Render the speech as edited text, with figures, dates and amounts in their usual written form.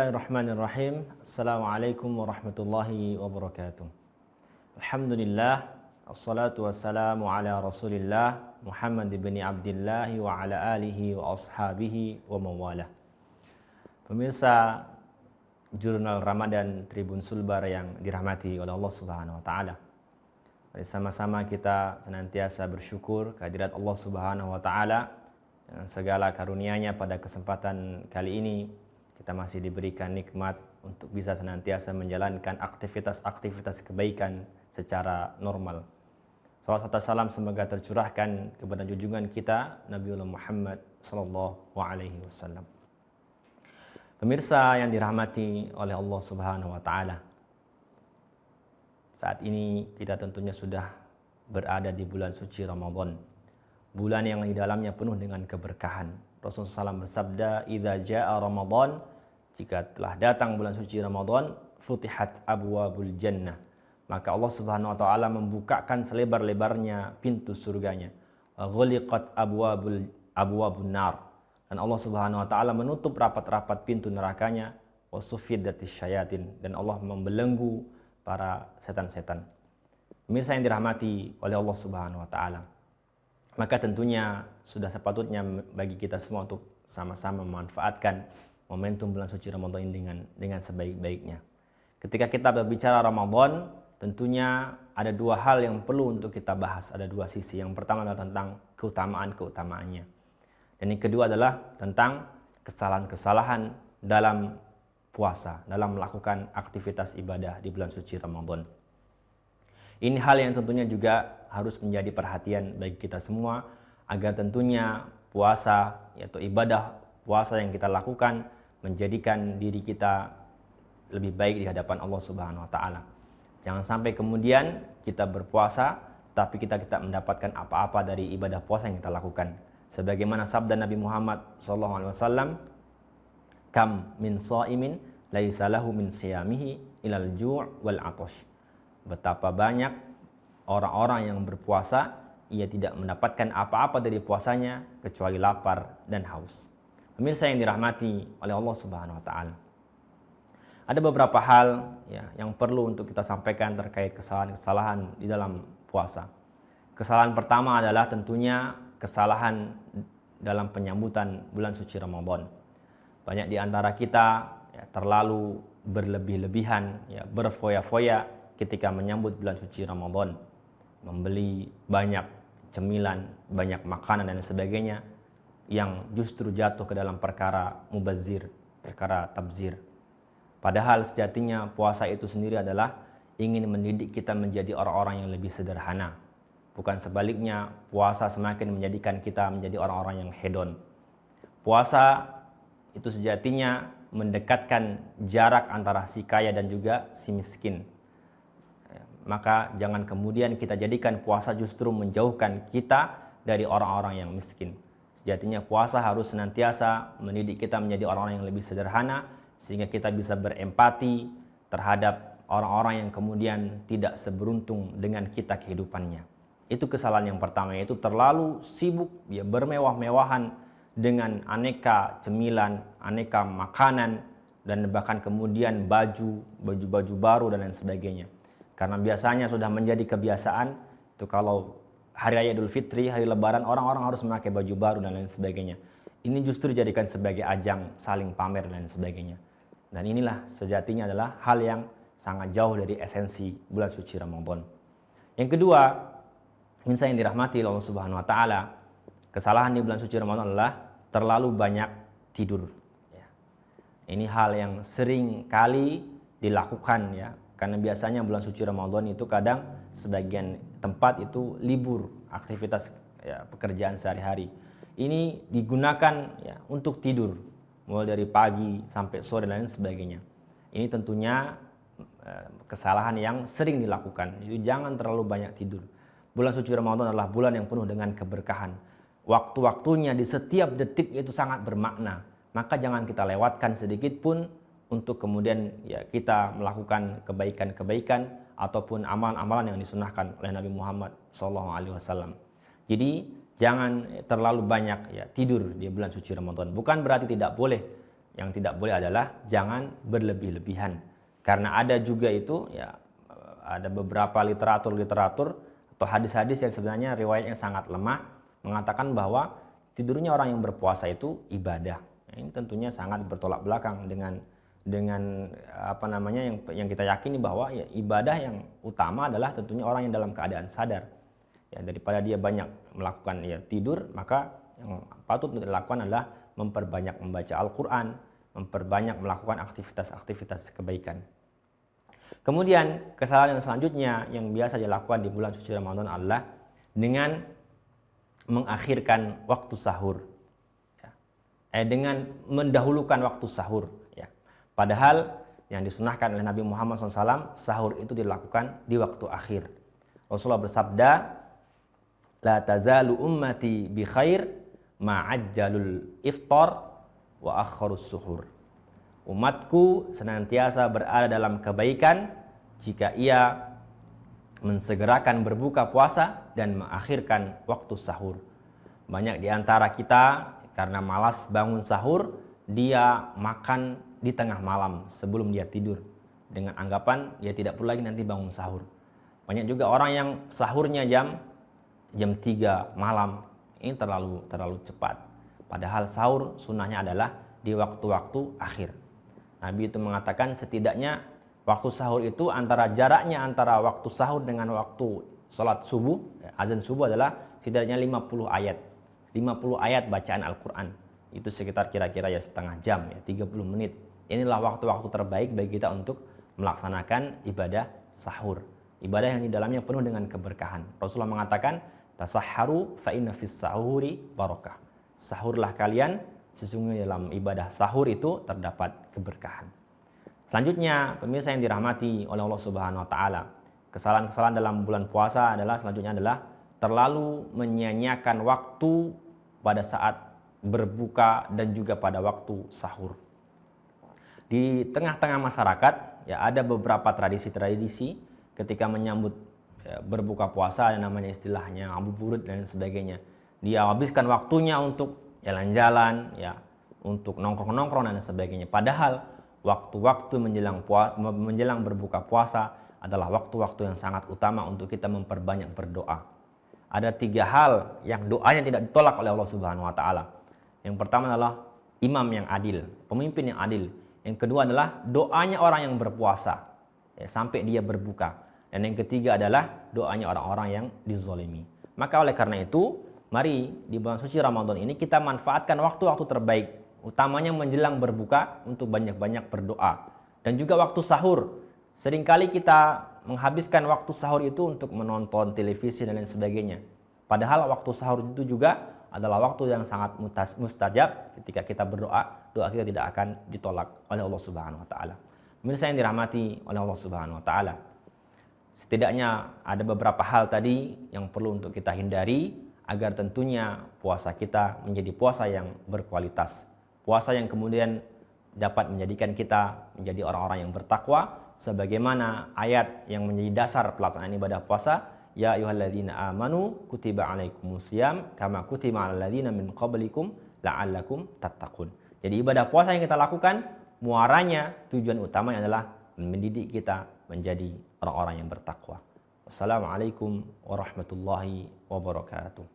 Bismillahirrahmanirrahim. Assalamualaikum warahmatullahi wabarakatuh. Alhamdulillah, assalatu wassalamu ala Rasulillah Muhammad ibn Abdullah wa ala alihi wa ashabihi wa mawalah. Pemirsa Jurnal Ramadan Tribun Sulbar yang dirahmati oleh Allah Subhanahu wa taala. Bersama-sama kita senantiasa bersyukur kehadirat Allah Subhanahu wa taala dengan segala karunia-Nya. Pada kesempatan kali ini kita masih diberikan nikmat untuk bisa senantiasa menjalankan aktivitas-aktivitas kebaikan secara normal. Salawat serta salam semoga tercurahkan kepada junjungan kita Nabiullah Muhammad sallallahu alaihi wasallam. Pemirsa yang dirahmati oleh Allah Subhanahu wa taala. Saat ini kita tentunya sudah berada di bulan suci Ramadan. Bulan yang di dalamnya penuh dengan keberkahan. Rasulullah SAW bersabda, "Idza jaa Ramadan," jika telah datang bulan suci Ramadan, "futihat abwabul jannah." Maka Allah Subhanahu wa taala membukakan selebar-lebarnya pintu surganya. "Wa ghuliqat abwabun nar." Dan Allah Subhanahu wa taala menutup rapat-rapat pintu nerakanya. "Wa suffidatis syayatin." Dan Allah membelenggu para setan-setan. Pemirsa yang dirahmati oleh Allah Subhanahu wa taala. Maka tentunya sudah sepatutnya bagi kita semua untuk sama-sama memanfaatkan momentum bulan suci Ramadan ini dengan sebaik-baiknya. Ketika kita berbicara Ramadan, tentunya ada dua hal yang perlu untuk kita bahas, ada dua sisi. Yang pertama adalah tentang keutamaan-keutamaannya. Dan yang kedua adalah tentang kesalahan-kesalahan dalam puasa, dalam melakukan aktivitas ibadah di bulan suci Ramadan. Ini hal yang tentunya juga harus menjadi perhatian bagi kita semua agar tentunya puasa yaitu ibadah puasa yang kita lakukan menjadikan diri kita lebih baik di hadapan Allah Subhanahu wa taala. Jangan sampai kemudian kita berpuasa tapi kita tidak mendapatkan apa-apa dari ibadah puasa yang kita lakukan. Sebagaimana sabda Nabi Muhammad SAW, "Kam min shaimin laisa lahu min siyamihi ilal ju' wal 'atash." Betapa banyak orang-orang yang berpuasa, ia tidak mendapatkan apa-apa dari puasanya kecuali lapar dan haus. Pemirsa yang dirahmati oleh Allah Subhanahu wa taala. Ada beberapa hal yang perlu untuk kita sampaikan terkait kesalahan-kesalahan di dalam puasa. Kesalahan pertama adalah tentunya kesalahan dalam penyambutan bulan suci Ramadan. Banyak di antara kita terlalu berlebih-lebihan, berfoya-foya ketika menyambut bulan suci Ramadan, membeli banyak cemilan, banyak makanan dan sebagainya yang justru jatuh ke dalam perkara mubazir, perkara tabzir. Padahal sejatinya puasa itu sendiri adalah ingin mendidik kita menjadi orang-orang yang lebih sederhana. Bukan sebaliknya, puasa semakin menjadikan kita menjadi orang-orang yang hedon. Puasa itu sejatinya mendekatkan jarak antara si kaya dan juga si miskin. Maka jangan kemudian kita jadikan puasa justru menjauhkan kita dari orang-orang yang miskin. Sejatinya puasa harus senantiasa mendidik kita menjadi orang-orang yang lebih sederhana sehingga kita bisa berempati terhadap orang-orang yang kemudian tidak seberuntung dengan kita kehidupannya. Itu kesalahan yang pertama, yaitu terlalu sibuk bermewah-mewahan dengan aneka cemilan, aneka makanan dan bahkan kemudian baju baru dan lain sebagainya. Karena biasanya sudah menjadi kebiasaan itu kalau hari raya Idul Fitri, hari Lebaran, orang-orang harus memakai baju baru dan lain sebagainya. Ini justru dijadikan sebagai ajang saling pamer dan lain sebagainya. Dan inilah sejatinya adalah hal yang sangat jauh dari esensi bulan suci Ramadan. Yang kedua, pemirsa yang dirahmati Allah Subhanahu wa taala, kesalahan di bulan suci Ramadan adalah terlalu banyak tidur. Ini hal yang sering kali dilakukan karena biasanya bulan suci Ramadan itu kadang sebagian tempat itu libur aktivitas pekerjaan sehari-hari. Ini digunakan untuk tidur mulai dari pagi sampai sore dan lain sebagainya. Ini tentunya kesalahan yang sering dilakukan. Jadi jangan terlalu banyak tidur. Bulan suci Ramadan adalah bulan yang penuh dengan keberkahan. Waktu-waktunya di setiap detik itu sangat bermakna. Maka jangan kita lewatkan sedikit pun untuk kemudian kita melakukan kebaikan-kebaikan ataupun amalan-amalan yang disunahkan oleh Nabi Muhammad SAW. Jadi jangan terlalu banyak tidur di bulan suci Ramadan. Bukan berarti tidak boleh Yang tidak boleh adalah jangan berlebih-lebihan. Karena ada juga itu ya, ada beberapa literatur atau hadis-hadis yang sebenarnya riwayatnya sangat lemah mengatakan bahwa tidurnya orang yang berpuasa itu ibadah. Ini tentunya sangat bertolak belakang dengan apa namanya yang kita yakini bahwa ya, ibadah yang utama adalah tentunya orang yang dalam keadaan sadar. Ya, daripada dia banyak melakukan ya tidur, maka yang patut untuk dilakukan adalah memperbanyak membaca Al-Quran, memperbanyak melakukan aktivitas-aktivitas kebaikan. Kemudian kesalahan yang selanjutnya yang biasa dilakukan di bulan suci Ramadan adalah dengan mengakhirkan waktu sahur, dengan mendahulukan waktu sahur. Ya. Padahal yang disunahkan oleh Nabi Muhammad SAW, sahur itu dilakukan di waktu akhir. Rasulullah bersabda, la tazalu ummati bi khair ma'ajjalul iftar wa akharus suhur. Umatku senantiasa berada dalam kebaikan jika ia mensegerakan berbuka puasa dan mengakhirkan waktu sahur. Banyak di antara kita karena malas bangun sahur, dia makan di tengah malam sebelum dia tidur dengan anggapan dia tidak perlu lagi nanti bangun sahur. Banyak juga orang yang sahurnya jam 3 malam. Ini terlalu cepat. Padahal sahur sunnahnya adalah di waktu-waktu akhir. Nabi itu mengatakan setidaknya waktu sahur itu jaraknya antara waktu sahur dengan waktu sholat subuh, azan subuh adalah setidaknya 50 ayat. 50 ayat bacaan Al-Quran. Itu sekitar kira-kira ya setengah jam, ya 30 menit. Inilah waktu-waktu terbaik bagi kita untuk melaksanakan ibadah sahur. Ibadah yang di dalamnya penuh dengan keberkahan. Rasulullah mengatakan, tasahharu fa inna fis sahuri barakah. Sahurlah kalian, sesungguhnya dalam ibadah sahur itu terdapat keberkahan. Selanjutnya, pemirsa yang dirahmati oleh Allah Subhanahu wa taala, kesalahan-kesalahan dalam bulan puasa selanjutnya adalah terlalu menyia-nyiakan waktu pada saat berbuka dan juga pada waktu sahur. Di tengah-tengah masyarakat ya ada beberapa tradisi-tradisi ketika menyambut berbuka puasa, ada namanya istilahnya ngabuburit dan sebagainya. Dia habiskan waktunya untuk jalan-jalan, ya, untuk nongkrong-nongkrong dan sebagainya. Padahal waktu-waktu menjelang berbuka puasa adalah waktu-waktu yang sangat utama untuk kita memperbanyak berdoa. Ada 3 hal yang doanya tidak ditolak oleh Allah Subhanahu wa taala. Yang pertama adalah imam yang adil, pemimpin yang adil. Yang kedua adalah doanya orang yang berpuasa ya, sampai dia berbuka. Dan yang ketiga adalah doanya orang-orang yang dizolimi. Maka oleh karena itu, mari di bulan suci Ramadan ini kita manfaatkan waktu-waktu terbaik, utamanya menjelang berbuka untuk banyak-banyak berdoa. Dan juga waktu sahur. Seringkali kita menghabiskan waktu sahur itu untuk menonton televisi dan lain sebagainya. Padahal waktu sahur itu juga adalah waktu yang sangat mustajab. Ketika kita berdoa, doa kita tidak akan ditolak oleh Allah Subhanahu wa taala. Pemirsa yang dirahmati oleh Allah Subhanahu wa taala, setidaknya ada beberapa hal tadi yang perlu untuk kita hindari agar tentunya puasa kita menjadi puasa yang berkualitas. Puasa yang kemudian dapat menjadikan kita menjadi orang-orang yang bertakwa, sebagaimana ayat yang menjadi dasar pelaksanaan ibadah puasa, ya ayyuhalladzina amanu kutiba alaikumusiyam kama kutiba alal ladzina min qablikum la'allakum tattaqun. Jadi ibadah puasa yang kita lakukan, muaranya, tujuan utamanya adalah mendidik kita menjadi orang-orang yang bertakwa. Wassalamualaikum warahmatullahi wabarakatuh.